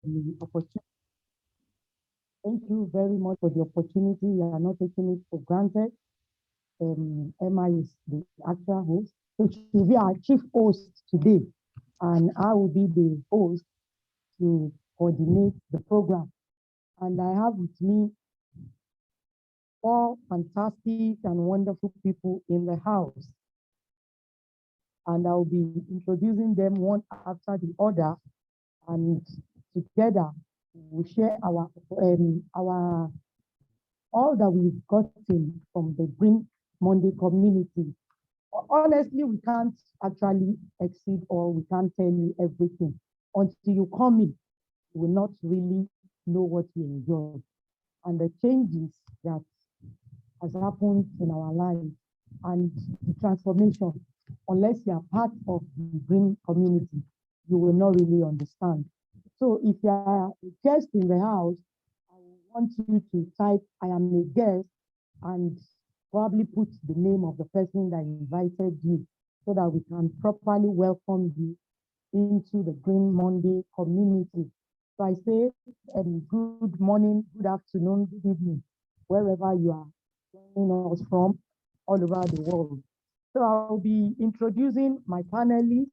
the opportunity. Thank you very much for the opportunity. We are not taking it for granted. Emma is the actual host. So she will be our chief host today, and I will be the host to coordinate the program. And I have with me four fantastic and wonderful people in the house. And I'll be introducing them one after the other, and together we'll share our all that we've gotten from the Green Monday community. Honestly, we can't actually exceed, or we can't tell you everything. Until you come in, you will not really know what you enjoy and the changes that has happened in our lives and the transformation. Unless you are part of the Green community, you will not really understand. So if you are a guest in the house, I want you to type, "I am a guest," and probably put the name of the person that invited you so that we can properly welcome you into the Green Monday community. So I say good morning, good afternoon, good evening, wherever you are joining us from all over the world. So I'll be introducing my panelists,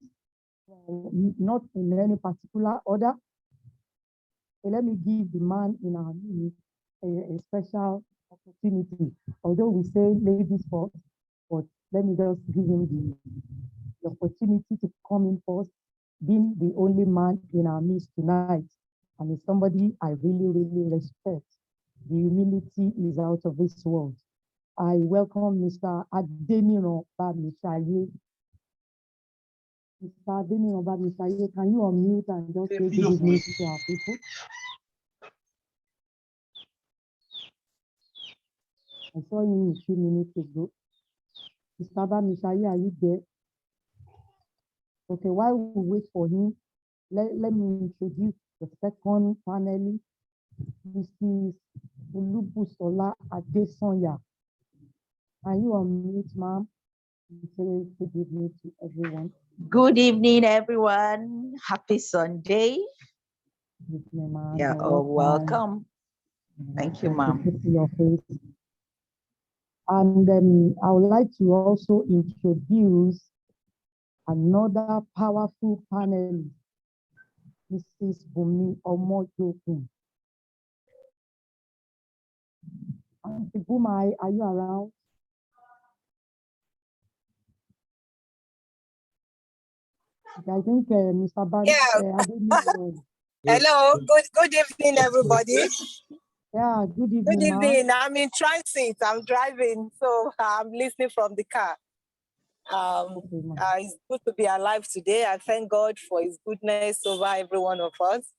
not in any particular order. So let me give the man in our midst a special opportunity. Although we say ladies first, but let me just give him the opportunity to come in first, being the only man in our midst tonight. And it's somebody I really, really respect. The humility is out of this world. I welcome Mr. Adeniran Bamishaye. Mr. Adeniran Bamishaye, can you unmute and just say good evening to our people? I saw you a few minutes ago. Mr. Bamishaye, are you there? Okay, while we wait for him, let me introduce the second panelist, Mrs. Olubusola Adesanya. Can you unmute, ma'am? Say good evening to everyone. Good evening, everyone. Happy Sunday. Good evening, ma'am. Yeah, welcome. Thank you, ma'am. Good to see your face. And I would like to also introduce another powerful panelist, Mrs. Bumi Omojokun. Auntie Buma, are you around? I think Mr. Barry. Hello, good evening, everybody. Yeah, good evening. Good evening. I'm in transit. I'm driving, so I'm listening from the car. It's good to be alive today. I thank God for His goodness over every one of us,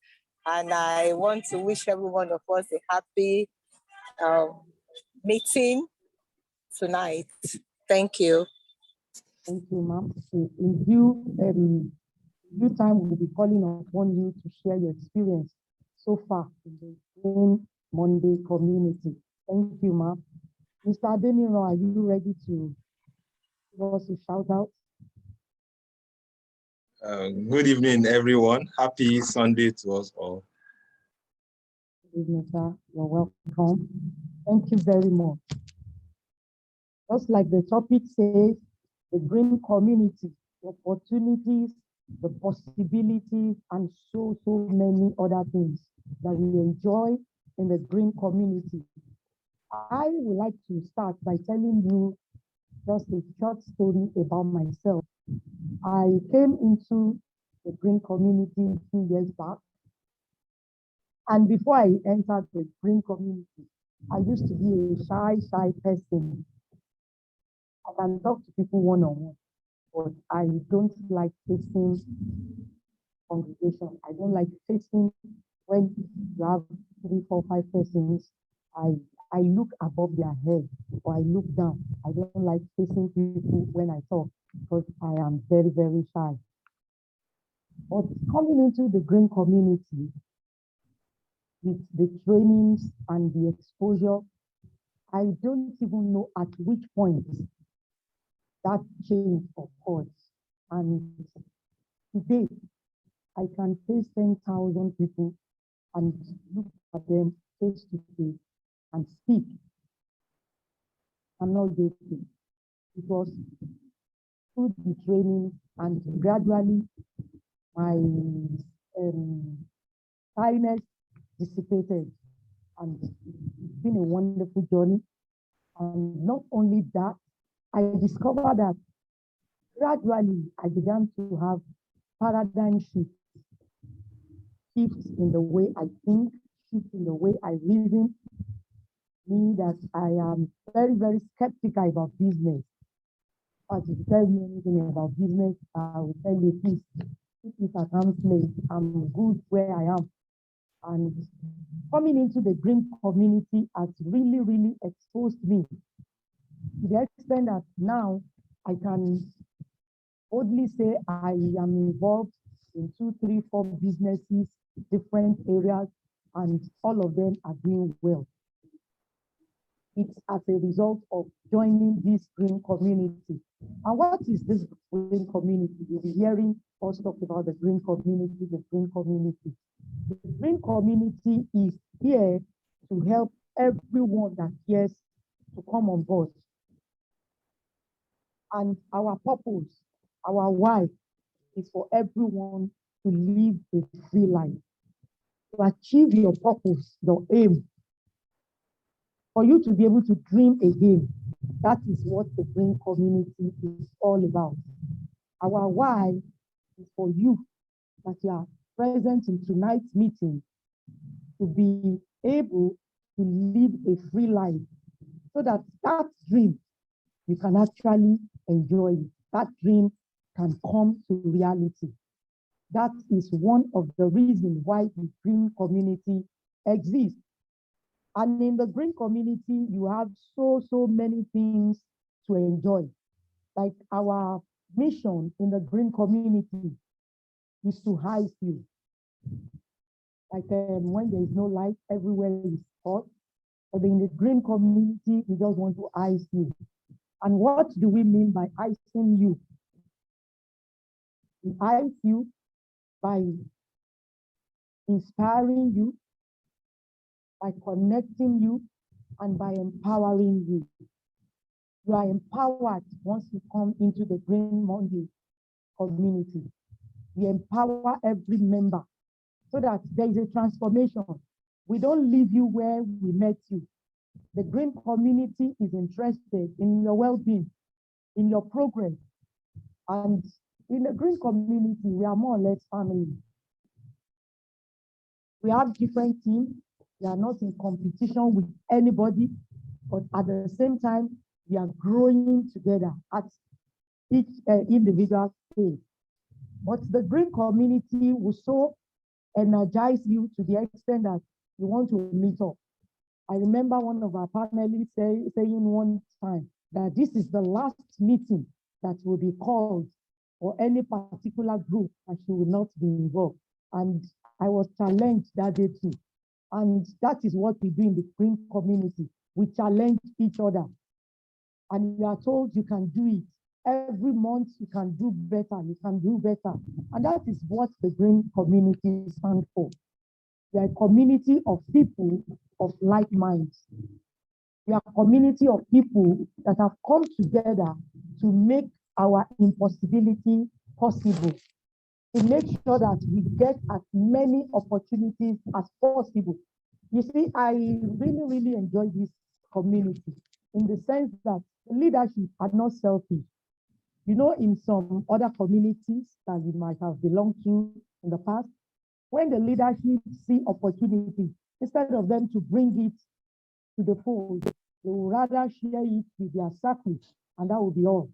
and I want to wish every one of us a happy meeting tonight. Thank you. Thank you, ma'am. In due time, we'll be calling upon you to share your experience so far in the Green Monday community. Thank you, ma'am. Mr. Adeniran, are you ready to give us a shout out? Good evening, everyone. Happy Sunday to us all. Good evening, sir. You're welcome. Thank you very much. Just like the topic says, the Green community, the opportunities, the possibilities, and so many other things that we enjoy in the Green community. I would like to start by telling you just a short story about myself. I came into the Green community 2 years back. And before I entered the Green community, I used to be a shy person. I can talk to people one-on-one, but I don't like facing congregation. I don't like facing when you have 3, 4, 5 persons. I look above their head, or I look down. I don't like facing people when I talk because I am very, very shy. But coming into the Green community with the trainings and the exposure, I don't even know at which point that change occurs. And today, I can face 10,000 people and look at them face to face and speak. I'm not joking. It was through the training and gradually my shyness dissipated, and it's been a wonderful journey. And not only that, I discovered that gradually I began to have paradigm shifts in the way I think, shifts in the way I reason. Me that I am very, very skeptical about business. As you tell me anything about business, I will tell you, please, if I can't play, I'm good where I am. And coming into the green community has really, really exposed me to the extent that now I can boldly say I am involved in 2, 3, 4 businesses, different areas, and all of them are doing well. It's as a result of joining this green community. And what is this green community? You'll be hearing us talk about the green community, the green community. The green community is here to help everyone that cares to come on board. And our purpose, our why, is for everyone to live a free life. To achieve your purpose, your aim, for you to be able to dream again. That is what the green community is all about. Our why is for you that you are present in tonight's meeting to be able to live a free life so that that dream, you can actually enjoy it. That dream can come to reality. That is one of the reasons why the green community exists. And in the green community, you have so many things to enjoy. Like our mission in the green community is to ice you. Like when there is no light, everywhere is hot. But in the green community, we just want to ice you. And what do we mean by icing you? We ice you by inspiring you, by connecting you, and by empowering you. You are empowered once you come into the Green Monday community. We empower every member so that there is a transformation. We don't leave you where we met you. The green community is interested in your well-being, in your progress. And in the green community, we are more or less family. We have different teams. We are not in competition with anybody, but at the same time, we are growing together at each individual stage. But the green community will so energize you to the extent that you want to meet up. I remember one of our panelists saying one time that this is the last meeting that will be called for any particular group that she will not be involved. And I was challenged that day too. And that is what we do in the green community. We challenge each other. And you are told you can do it. Every month you can do better, you can do better. And that is what the green community stands for. We are a community of people of like minds. We are a community of people that have come together to make our impossibility possible, to make sure that we get as many opportunities as possible. You see, I really, really enjoy this community in the sense that the leadership are not selfish. You know, in some other communities that you might have belonged to in the past, when the leadership see opportunity, instead of them to bring it to the fold, they will rather share it with their circle, and that will be all.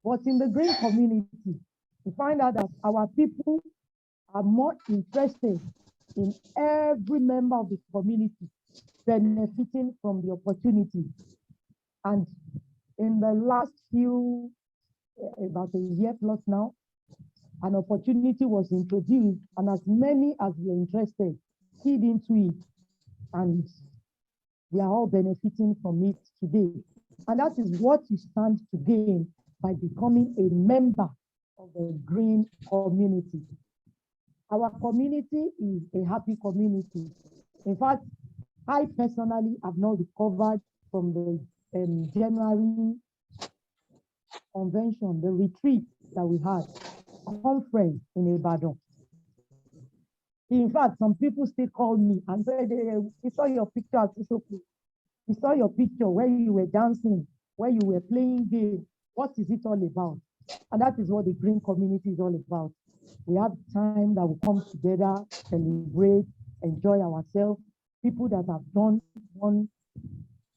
But in the green community, we find out that our people are more interested in every member of the community benefiting from the opportunity. And in the last few, about a year plus now, an opportunity was introduced, and as many as were interested keyed into it, and we are all benefiting from it today. And that is what you stand to gain by becoming a member of the green community. Our community is a happy community. In fact, I personally have not recovered from the January convention, the retreat that we had, conference in Ibadan. In fact, some people still call me and say, we saw your picture at Isoko. We saw your picture where you were dancing, where you were playing games. What is it all about? And that is what the green community is all about. We have time that we come together, celebrate, enjoy ourselves. People that have done one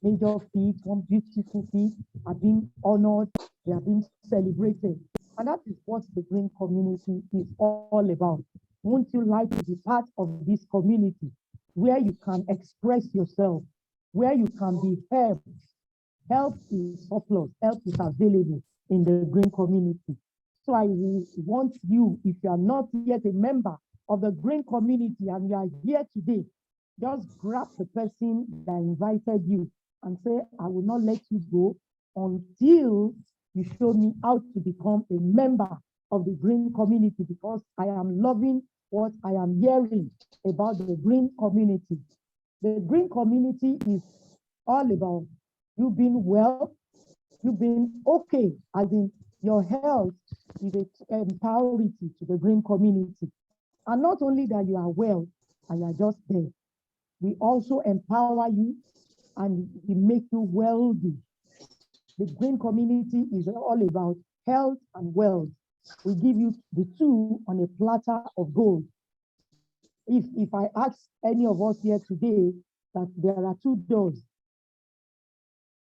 major feat, one beautiful feat, are being honored, they are being celebrated. And that is what the green community is all about. Won't you like to be part of this community where you can express yourself, where you can be helped? Help is surplus, help is available in the green community. So I want you, if you are not yet a member of the green community and you are here today, just grab the person that invited you and say, I will not let you go until you show me how to become a member of the green community, because I am loving what I am hearing about the green community. The green community is all about you being well, you being okay, as in your health is a priority to the green community. And not only that you are well and you are just there, we also empower you and we make you wealthy. The green community is all about health and wealth. We give you the two on a platter of gold. If I ask any of us here today that there are two doors,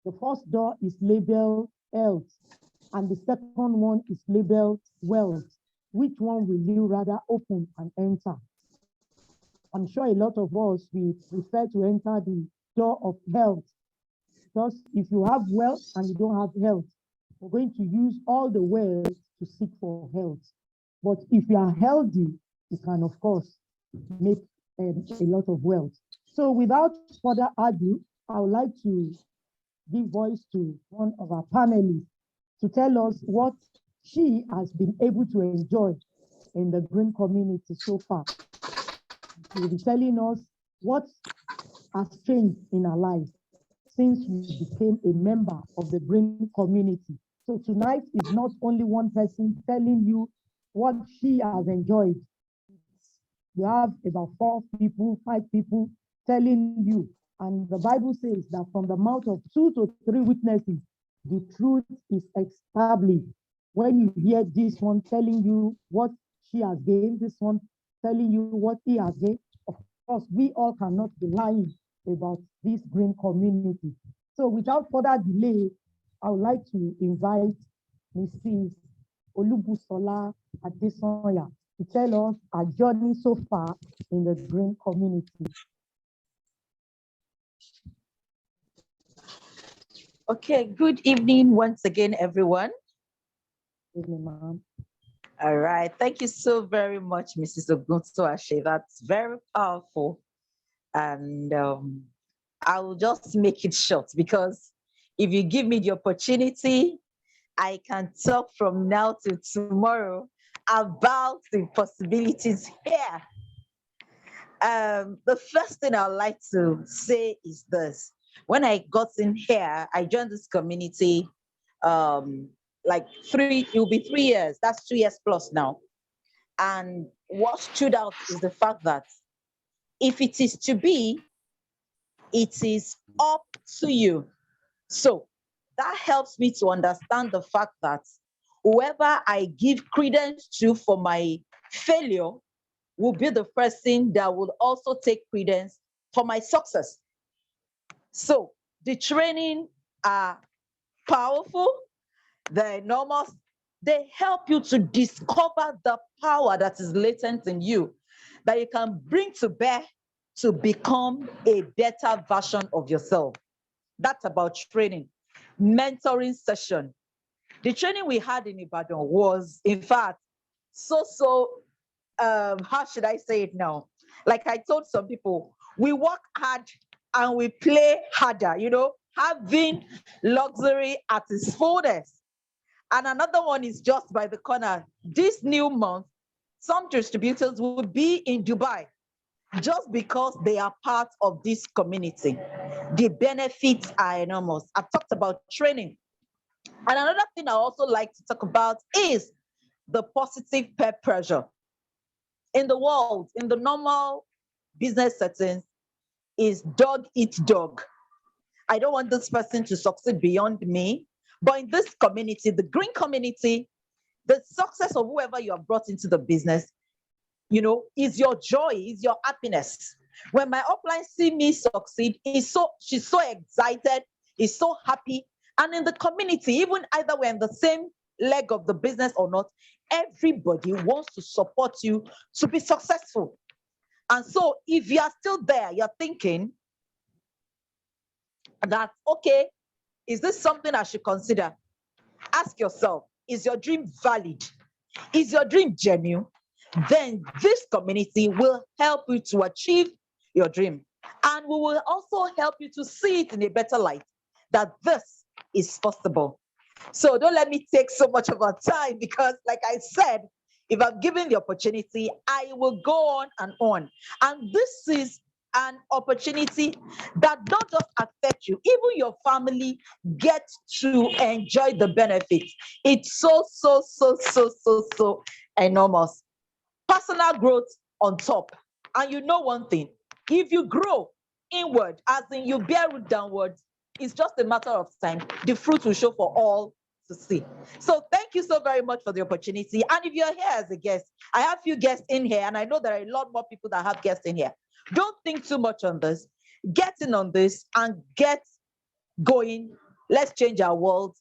the first door is labeled health, and the second one is labeled wealth. Which one will you rather open and enter? I'm sure a lot of us, we prefer to enter the door of health. Because if you have wealth and you don't have health, we're going to use all the wealth to seek for health. But if you are healthy, you can, of course, make a lot of wealth. So without further ado, I would like to give voice to one of our panelists to tell us what she has been able to enjoy in the green community so far. She will be telling us what has changed in her life since we became a member of the green community. So tonight is not only one person telling you what she has enjoyed. You have about 4 people, 5 people telling you. And the Bible says that from the mouth of 2 to 3 witnesses, the truth is established. When you hear this one telling you what she has gained, this one telling you what he has gained, of course, we all cannot be lying about this green community. So without further delay, I would like to invite Mrs. Olubusola Adesanya to tell us our journey so far in the green community. Okay, good evening once again, everyone. Good evening, ma'am. All right, thank you so very much, Mrs. Oguntoashe. That's very powerful. And I will just make it short, because if you give me the opportunity, I can talk from now to tomorrow about the possibilities here. The first thing I'd like to say is this. When I got in here, I joined this community like it will be 3 years. That's 2 years plus now. And what stood out is the fact that if it is to be, it is up to you. So that helps me to understand the fact that whoever I give credence to for my failure will be the person that will also take credence for my success. So the training are powerful, they're enormous. They help you to discover the power that is latent in you, that you can bring to bear to become a better version of yourself. That's about training. Mentoring session. The training we had in Ibadan was, in fact, how should I say it now? Like I told some people, we work hard and we play harder, having luxury at its fullest. And another one is just by the corner. This new month, some distributors will be in Dubai just because they are part of this community. The benefits are enormous. I've talked about training. And another thing I also like to talk about is the positive peer pressure. In the world, in the normal business settings, is dog eat dog. I don't want this person to succeed beyond me. But in this community, the green community, the success of whoever you have brought into the business, is your joy, is your happiness. When my upline see me succeed, she's so excited, is so happy. And in the community, even either we're in the same leg of the business or not, everybody wants to support you to be successful. And so if you are still there, you're thinking that, okay, is this something I should consider? Ask yourself, is your dream valid? Is your dream genuine? Then this community will help you to achieve your dream. And we will also help you to see it in a better light, that this is possible. So don't let me take so much of our time, because like I said, if I'm given the opportunity, I will go on and on. And this is an opportunity that don't just affect you, even your family gets to enjoy the benefits. It's so enormous. Personal growth on top. And you know one thing, if you grow inward, as in you bear root downwards, it's just a matter of time. The fruit will show for all to see. So thank you so very much for the opportunity. And if you're here as a guest, I have few guests in here, and I know there are a lot more people that have guests in here. Don't think too much on this. Get in on this and get going. Let's change our world.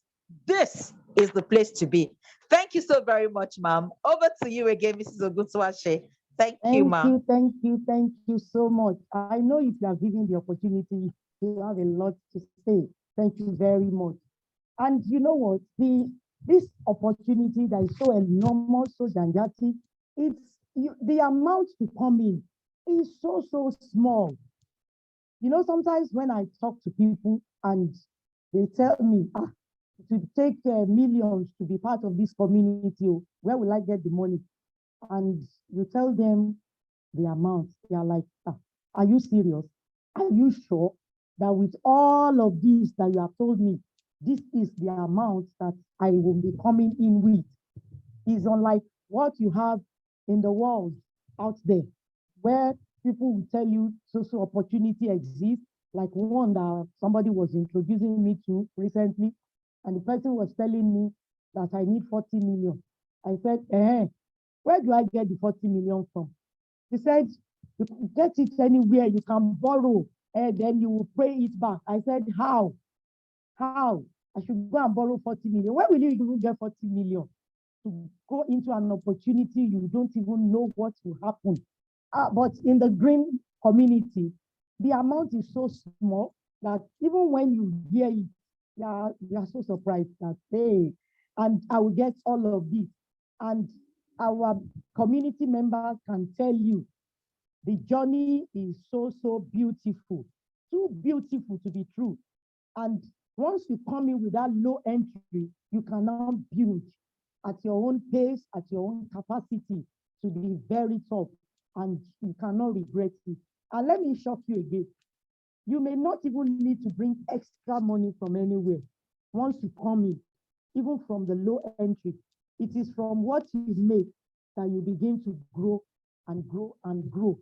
This is the place to be. Thank you so very much, ma'am. Over to you again, Mrs. Ogunswache. Thank you, ma'am. Thank you so much. I know if you are given the opportunity, you have a lot to say. Thank you very much. And you know what? This opportunity that is so enormous, so gigantic, the amount to come in is so small. Sometimes when I talk to people and they tell me, to take millions to be part of this community, where will I get the money? And you tell them the amount, they are like, are you serious? Are you sure that with all of this that you have told me, this is the amount that I will be coming in with? Is unlike what you have in the world out there, where people will tell you social opportunity exists, like one that somebody was introducing me to recently, and the person was telling me that I need 40 million. I said, where do I get the 40 million from? He said, you can get it anywhere, you can borrow, and then you will pay it back. I said, how? How? I should go and borrow 40 million. Where will you even get 40 million? To go into an opportunity, you don't even know what will happen. But in the green community, the amount is so small that even when you hear it, you are so surprised that, hey, and I will get all of this. And our community members can tell you the journey is so beautiful, too beautiful to be true. And once you come in with that low entry, you cannot build at your own pace, at your own capacity to be very top, and you cannot regret it. And let me shock you again. You may not even need to bring extra money from anywhere. Once you come in, even from the low entry, it is from what you make that you begin to grow and grow and grow,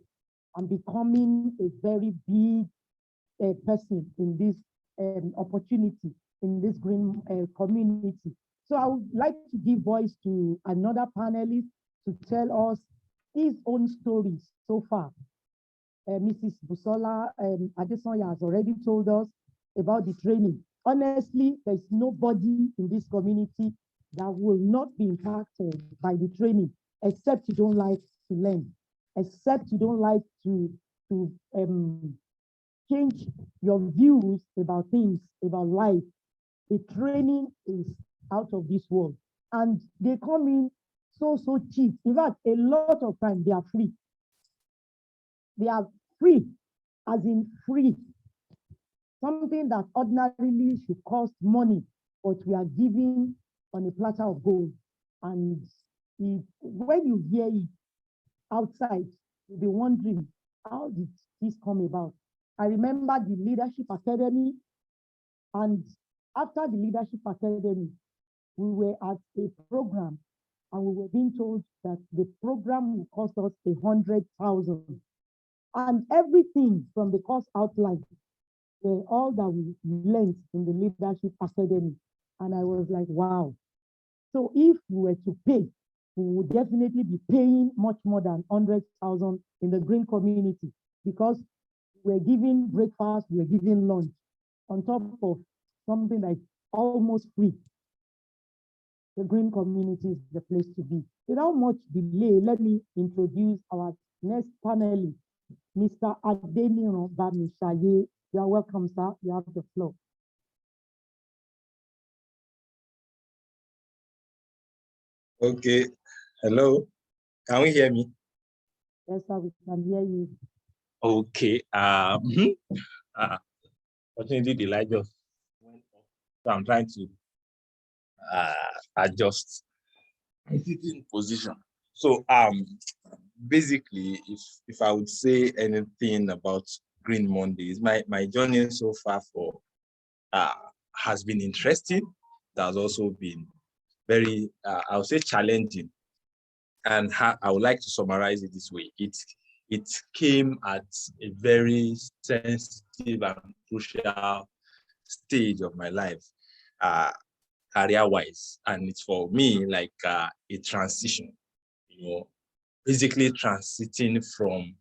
and becoming a very big person in this opportunity, in this green community. So I would like to give voice to another panelist to tell us his own stories so far. Mrs. Busola Adesanya has already told us about the training. Honestly, there's nobody in this community that will not be impacted by the training, except you don't like to learn, except you don't like to change your views about things, about life. The training is out of this world. And they come in so cheap. In fact, a lot of times they are free. They are free, as in free. Something that ordinarily should cost money, but we are giving on a platter of gold. And when you hear it, outside, you'll be wondering, how did this come about? I remember the Leadership Academy, and after the Leadership Academy, we were at a program and we were being told that the program will cost us 100,000. And everything from the course outline were all that we learned in the Leadership Academy. And I was like, wow. So if we were to pay, we would definitely be paying much more than 100,000 in the green community, because we're giving breakfast, we're giving lunch on top of something like almost free. The green community is the place to be. Without much delay, let me introduce our next panelist, Mr. Adeniran Bamishaye. You are welcome, sir. You have the floor. Okay. Hello. Can we hear me? Yes, sir, we can hear you. Okay. Fortunately, the light just went off. So I'm trying to adjust my sitting position. So basically, if I would say anything about Green Mondays, my journey so far for has been interesting. It has also been very, I would say, challenging. And I would like to summarize it this way. It came at a very sensitive and crucial stage of my life, career-wise. And it's for me like a transition, basically transiting from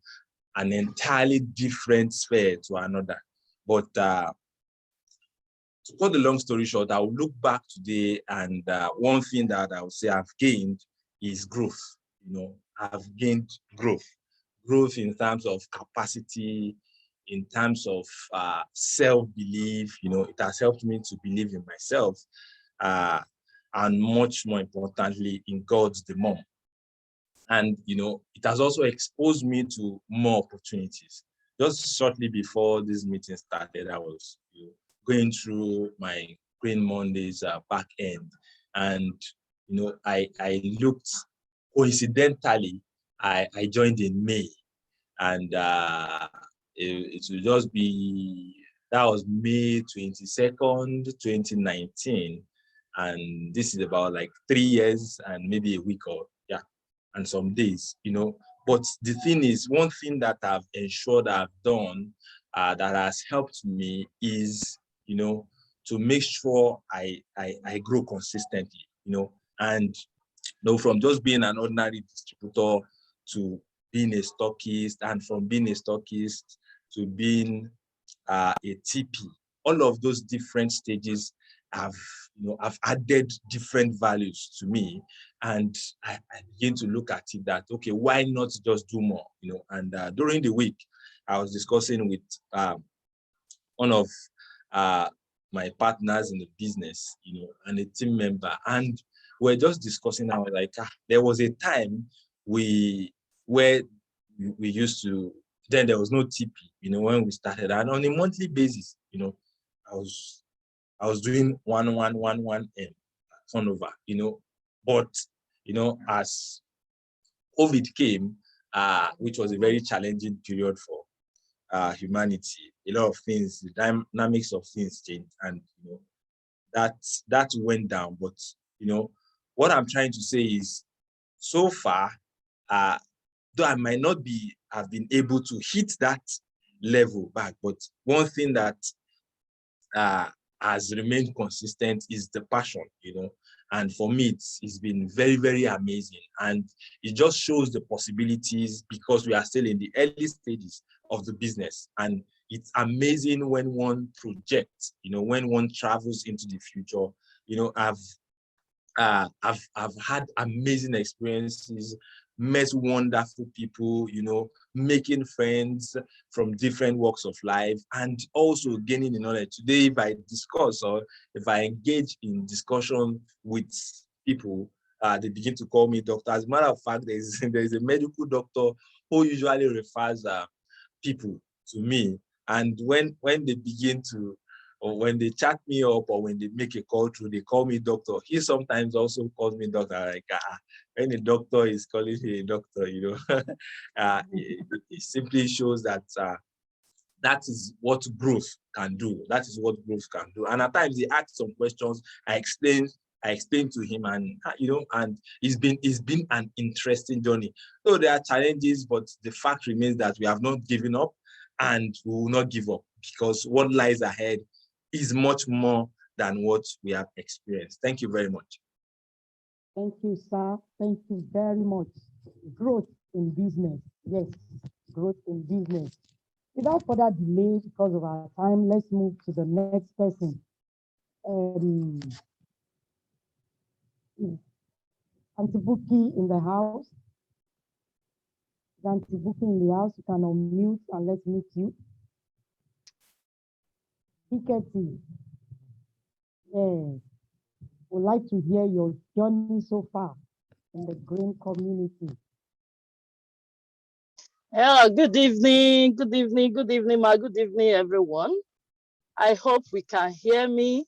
an entirely different sphere to another. But to cut the long story short, I will look back today, and one thing that I would say I've gained is growth. I've gained growth in terms of capacity, in terms of self-belief. It has helped me to believe in myself, and much more importantly, in God's the mom. And it has also exposed me to more opportunities. Just shortly before this meeting started, I was going through my Green Mondays back end, and I looked. Coincidentally, I joined in May, and it will just be, that was May 22nd, 2019, and this is about like 3 years and maybe a week and some days, But the thing is, one thing that I've ensured I've done that has helped me is, to make sure I grow consistently, and from just being an ordinary distributor to being a stockist, and from being a stockist to being a TP. All of those different stages have added different values to me, and I begin to look at it that, okay, why not just do more? And during the week, I was discussing with one of my partners in the business, and a team member, and we're just discussing how, like, there was a time where we used to, then there was no TP, when we started, and on a monthly basis, I was doing 1,111 M turnover, but as COVID came, which was a very challenging period for humanity, a lot of things, the dynamics of things changed, and that went down. But what I'm trying to say is, so far, though I might not have been able to hit that level back, but one thing that has remained consistent is the passion, and for me, it's been very, very amazing, and it just shows the possibilities, because we are still in the early stages of the business, and it's amazing when one projects, when one travels into the future. I've had amazing experiences, met wonderful people, making friends from different walks of life, and also gaining the knowledge. Today, if I discuss or if I engage in discussion with people, they begin to call me doctor. As a matter of fact, there is a medical doctor who usually refers people to me. And when they begin to or when they chat me up, or when they make a call through, they call me doctor. He sometimes also calls me doctor. Like, when a doctor is calling me a doctor, it simply shows that that is what growth can do. That is what growth can do. And at times they ask some questions. I explain to him, and and it's been an interesting journey. So there are challenges, but the fact remains that we have not given up, and we will not give up, because what lies ahead is much more than what we have experienced. Thank you very much. Thank you, sir. Thank you very much. Growth in business. Yes, growth in business. Without further delay, because of our time, let's move to the next person. Is Auntie Buki in the house? Is Auntie Buki in the house? You can unmute and let's meet you. Piketty. Yes. Would like to hear your journey so far in the green community. Yeah, good evening, good evening, good evening, good evening, everyone. I hope we can hear me.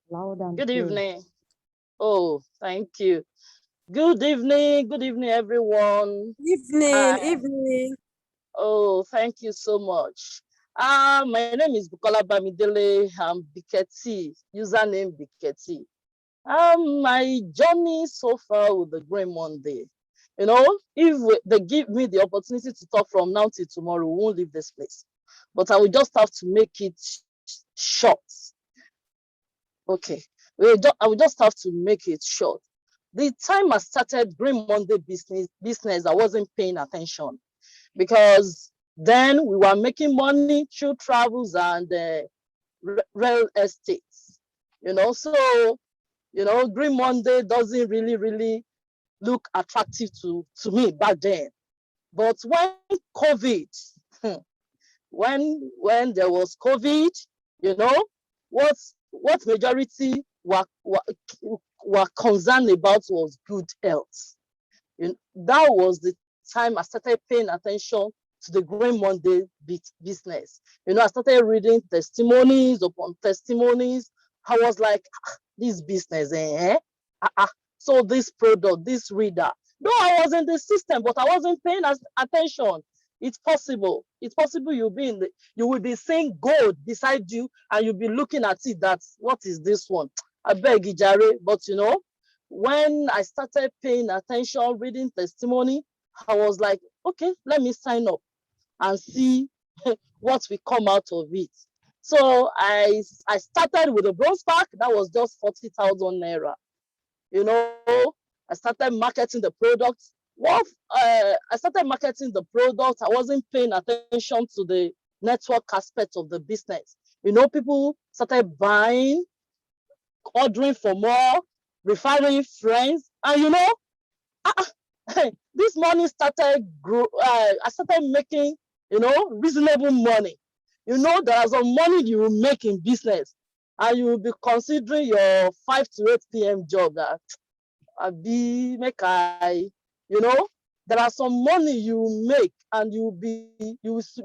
Loud and Good clear. evening. Oh, thank you. Good evening, everyone. Evening, evening. Oh, thank you so much. My name is Bukola Bamidele. I'm Biketty, username Biketty. My journey so far with the Green Monday. If they give me the opportunity to talk from now till tomorrow, we won't leave this place. But I will just have to make it short. Okay, I will just have to make it short. The time I started Green Monday business, I wasn't paying attention, because then we were making money through travels and real estate. So Green Monday doesn't really look attractive to me back then. But when COVID, when there was COVID, what majority were concerned about was good health. That was the time I started paying attention to the Green Monday business. I started reading testimonies upon testimonies. I was like, this business, so this product, this reader. Though I was in the system, but I wasn't paying attention. It's possible. It's possible you will be seeing gold beside you, and you'll be looking at it. That's what is this one? I beg you, Jare. But when I started paying attention, reading testimony, I was like, okay, let me sign up and see what will come out of it. So I started with a bronze pack that was just 40,000 naira. I started marketing the product. I started marketing the product. I wasn't paying attention to the network aspect of the business. People started buying, ordering for more, referring friends, and this money started I started making, reasonable money. There are some money you will make in business, and you will be considering your 5 to 8 p.m. job that there are some money you make, and you will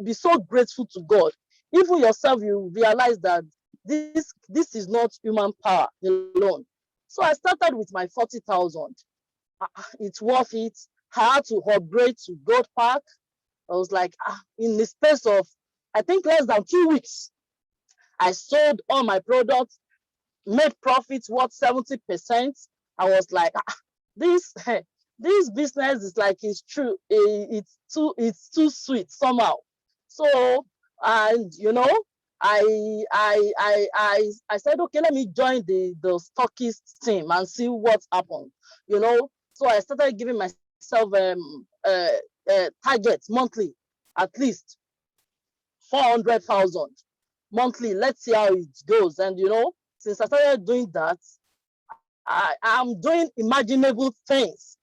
be so grateful to God. Even yourself, you realize that this is not human power alone. So I started with my 40,000. It's worth it. I had to upgrade to Gold Pack. I was like, in the space of, I think, less than 2 weeks, I sold all my products, made profits worth 70%. I was like, this business is like, it's true. It's too sweet somehow. So, and I said, okay, let me join the stockist team and see what's happened. So I started giving myself targets monthly, at least 400,000 monthly. Let's see how it goes. And since I started doing that, I'm doing imaginable things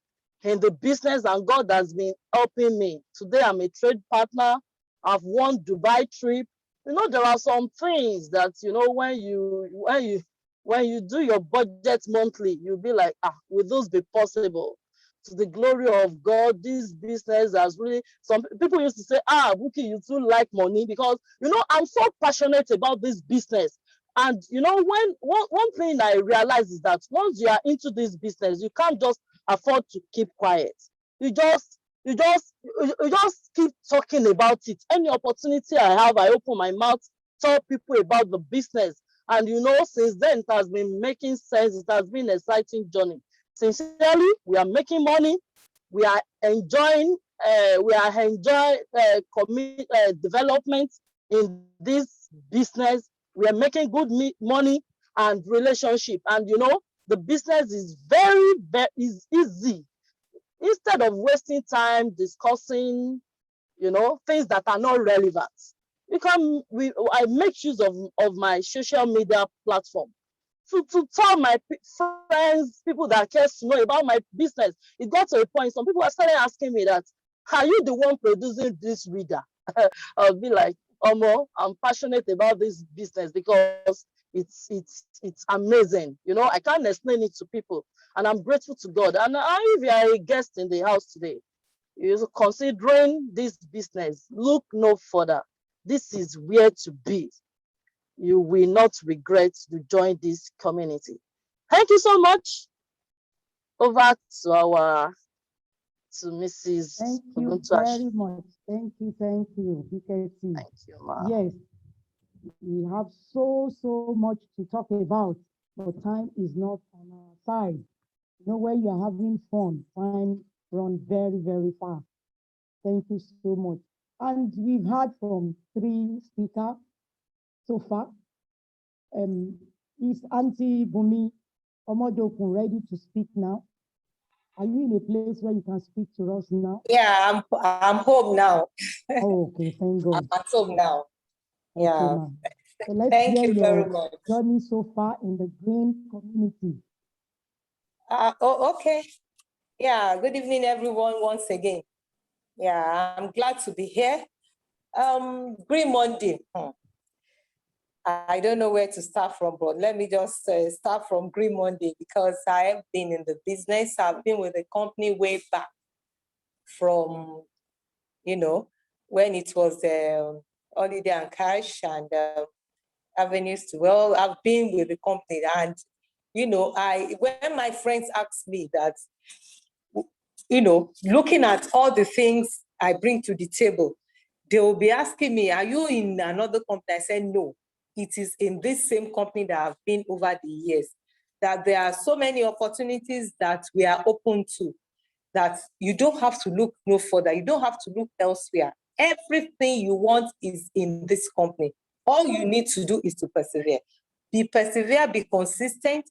in the business, and God has been helping me. Today, I'm a trade partner. I've won Dubai trip. There are some things that, when you do your budget monthly, you'll be like, will those be possible? To the glory of God, this business has really, some people used to say, Buki, you too like money, because, I'm so passionate about this business. And you know, one thing I realize is that once you are into this business, you can't just afford to keep quiet. You just keep talking about it. Any opportunity I have, I open my mouth, tell people about the business. And you know, since then it has been making sense. It has been an exciting journey. Sincerely, we are making money. We are enjoying development in this business. We are making good money and relationship. And you know, the business is very is easy. Instead of wasting time discussing, you know, things that are not relevant, I make use of my social media platform to tell my friends, people that care to know about my business. It got to a point, some people are started asking me that, are you the one producing this reader? I'll be like, Omo, I'm passionate about this business because it's amazing. You know, I can't explain it to people, and I'm grateful to God. And if you are a guest in the house today, you're considering this business, look no further. This is where to be. You will not regret to join this community. Thank you so much. Over to Mrs. Thank you Oguntosh. very much. Thank you, BKC. Thank you, ma. Yes, we have so much to talk about, but time is not on our side. You know, when you're having fun, time runs very fast. Thank you so much. And we've heard from 3 speakers so far. Is Auntie Bumi Omodokun ready to speak now? Are you in a place where you can speak to us now? Yeah, I'm home now. Oh, okay, thank God. I'm at home now. Yeah. Okay, so let's Thank hear you your very much. journey so far in the green community. Okay. Yeah, good evening, everyone, once again. Yeah, I'm glad to be here. Green Monday. I don't know where to start from, but let me just start from Green Monday because I have been in the business. I've been with the company way back from, you know, when it was Holiday and Cash and Avenues to Well. I've been with the company, and you know, when my friends ask me that, you know, looking at all the things I bring to the table, they will be asking me, are you in another company? I said, no, it is in this same company that I've been over the years, that there are so many opportunities that we are open to, that you don't have to look no further. You don't have to look elsewhere. Everything you want is in this company. All you need to do is to persevere. Be consistent,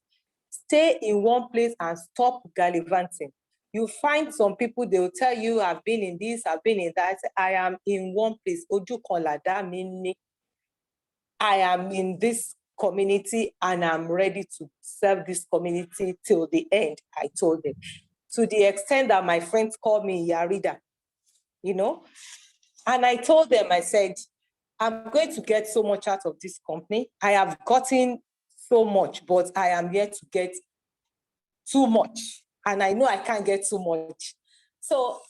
stay in one place and stop gallivanting. You find some people, they will tell you, I've been in this, I've been in that. I am in one place. I am in this community and I'm ready to serve this community till the end, I told them. To the extent that my friends call me Yarida, you know? And I told them, I said, I'm going to get so much out of this company. I have gotten so much, but I am here to get too much. And I know I can't get too much. So,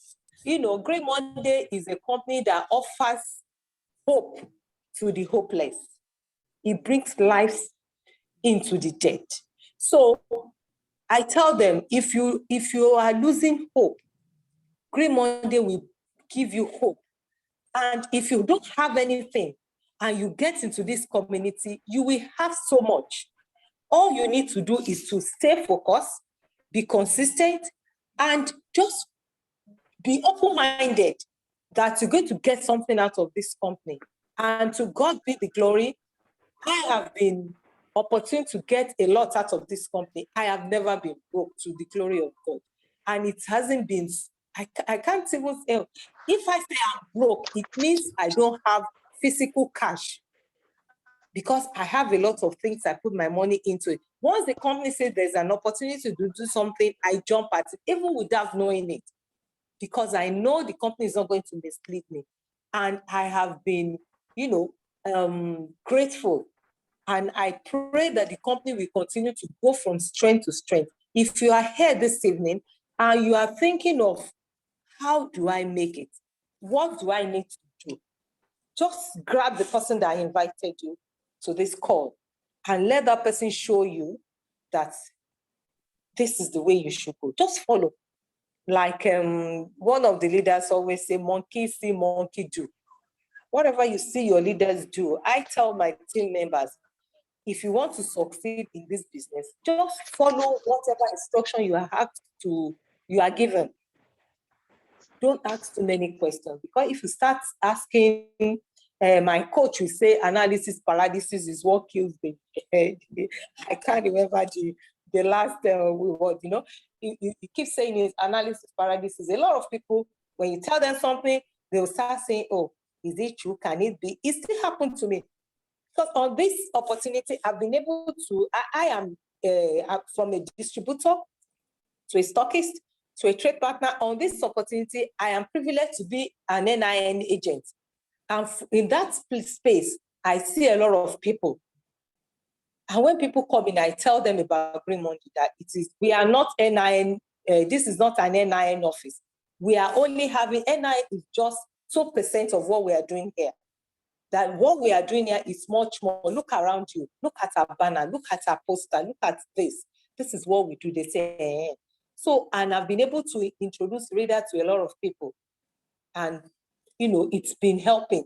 you know, Green Monday is a company that offers hope to the hopeless. It brings life into the dead. So I tell them, if you are losing hope, Green Monday will give you hope. And if you don't have anything and you get into this community, you will have so much. All you need to do is to stay focused, be consistent, and just be open-minded that you're going to get something out of this company. And to God be the glory. I have been opportune to get a lot out of this company. I have never been broke, to the glory of God. And it hasn't been, I can't even say, if I say I'm broke, it means I don't have physical cash, because I have a lot of things I put my money into it. Once the company says there's an opportunity to do something, I jump at it, even without knowing it, because I know the company is not going to mislead me. And I have been, you know, grateful. And I pray that the company will continue to go from strength to strength. If you are here this evening and you are thinking of, how do I make it? What do I need to do? Just grab the person that invited you to this call and let that person show you that this is the way you should go. Just follow. Like one of the leaders always say, monkey see, monkey do. Whatever you see your leaders do, I tell my team members, if you want to succeed in this business, just follow whatever instruction you are given. Don't ask too many questions, because if you start asking, my coach will say analysis paralysis is what kills the I can't remember the last word, you know. You keep saying it, analysis paralysis. A lot of people, when you tell them something, they'll start saying, oh, is it true? Can it be? It still happened to me. Because on this opportunity, I've been able to, I am from a distributor to a stockist to a trade partner. On this opportunity, I am privileged to be an NIN agent. And in that space, I see a lot of people. And when people come in, I tell them about Green Monday, that we are not NIN, this is not an NIN office. We are only having, NIN is just 2% of what we are doing here. That what we are doing here is much more. Look around you, look at our banner, look at our poster, look at this. This is what we do. They say, So, and I've been able to introduce Reader to a lot of people. And, you know, it's been helping.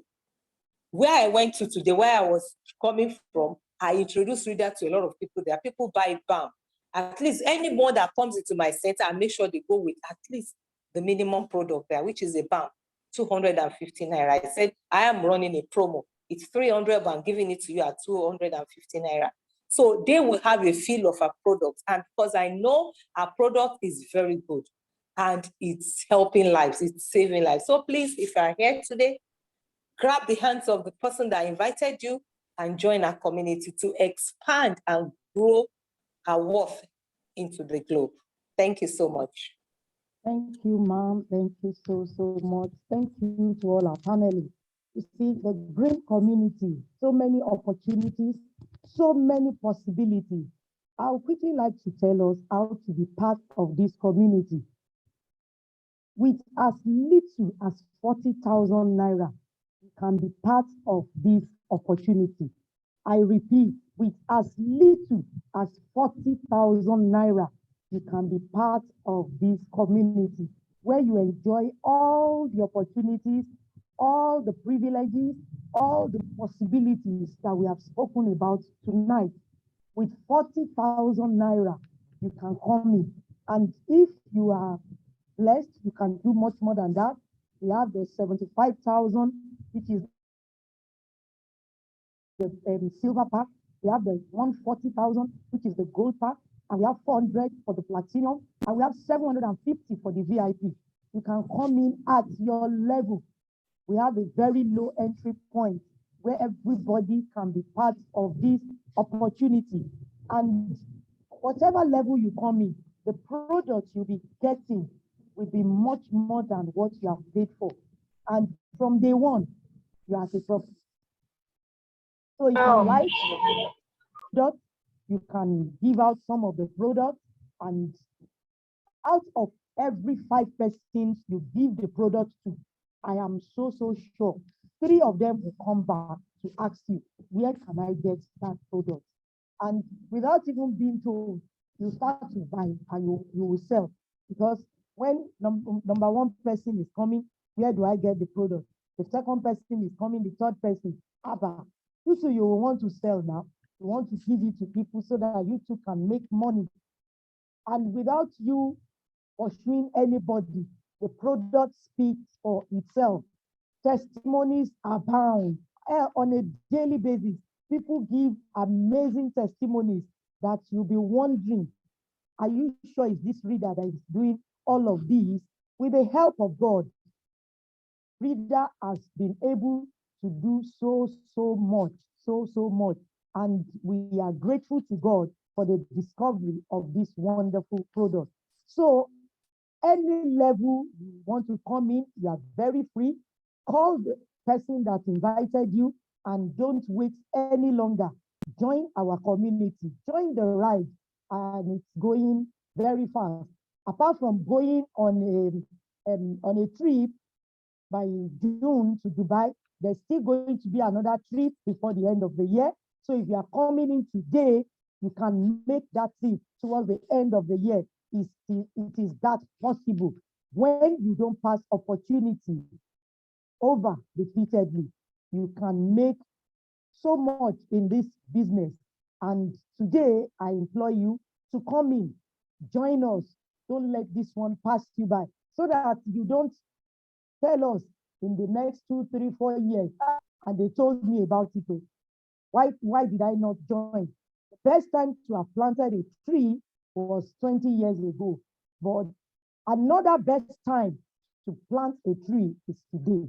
Where I went to today, where I was coming from, I introduced Reader to a lot of people. There are people buy BAM. At least anyone that comes into my center, I make sure they go with at least the minimum product there, which is a BAM, 250 naira. I said, I am running a promo. It's 300, but I'm giving it to you at 250 naira. So they will have a feel of our product. And because I know our product is very good and it's helping lives, it's saving lives. So please, if you are here today, grab the hands of the person that invited you and join our community to expand and grow our worth into the globe. Thank you so much. Thank you, ma'am. Thank you so much. Thank you to all our panelists. You see, the green community, so many opportunities, so many possibilities. I would quickly like to tell us how to be part of this community. With as little as 40,000 naira, you can be part of this opportunity. I repeat, with as little as 40,000 naira, you can be part of this community where you enjoy all the opportunities, all the privileges, all the possibilities that we have spoken about tonight. With 40,000 naira, you can come in. And if you are blessed, you can do much more than that. We have the 75,000, which is the silver pack. We have the 140,000, which is the gold pack. And we have 400 for the platinum. And we have 750 for the VIP. You can come in at your level. We have a very low entry point where everybody can be part of this opportunity. And whatever level you come in, the product you'll be getting will be much more than what you have paid for. And from day one, you have a profit. So if you like product, you can give out some of the products, and out of every 5 persons you give the product to, I am so sure 3 of them will come back to ask you, where can I get that product? And without even being told, you start to buy and you will sell. Because when number 1 person is coming, where do I get the product? The second person is coming, the third person, Abba. You too, you will want to sell now. You want to give it to people so that you too can make money. And without you pursuing anybody, the product speaks for itself. Testimonies abound on a daily basis. People give amazing testimonies that you'll be wondering, are you sure it's this Reader that is doing all of these? With the help of God, Reader has been able to do so much. And we are grateful to God for the discovery of this wonderful product. So any level you want to come in, you are very free. Call the person that invited you and don't wait any longer. Join our community, join the ride, and it's going very fast. Apart from going on a trip by June to Dubai, there's still going to be another trip before the end of the year. So if you are coming in today, you can make that thing towards the end of the year. It is that possible. When you don't pass opportunity over repeatedly, you can make so much in this business. And today, I implore you to come in, join us. Don't let this one pass you by, so that you don't tell us in the next 2, 3, 4 years, and they told me about it. Why did I not join? The best time to have planted a tree was 20 years ago. But another best time to plant a tree is today.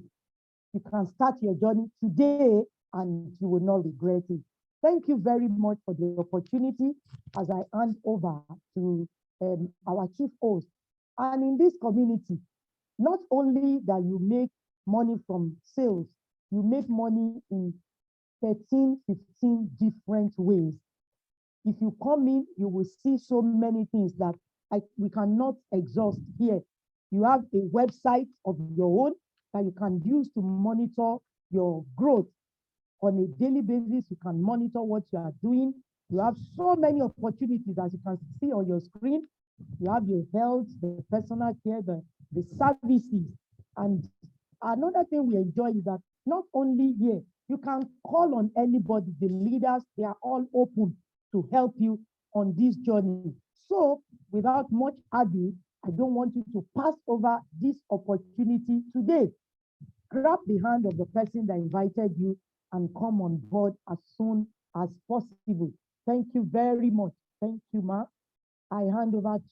You can start your journey today and you will not regret it. Thank you very much for the opportunity as I hand over to our chief host. And in this community, not only that you make money from sales, you make money in 13, 15 different ways. If you come in, you will see so many things that we cannot exhaust here. You have a website of your own that you can use to monitor your growth. On a daily basis, you can monitor what you are doing. You have so many opportunities, as you can see on your screen. You have your health, the personal care, the services. And another thing we enjoy is that not only here, you can call on anybody, the leaders, they are all open to help you on this journey. So without much ado, I don't want you to pass over this opportunity today. Grab the hand of the person that invited you and come on board as soon as possible. Thank you very much. Thank you, Ma. I hand over to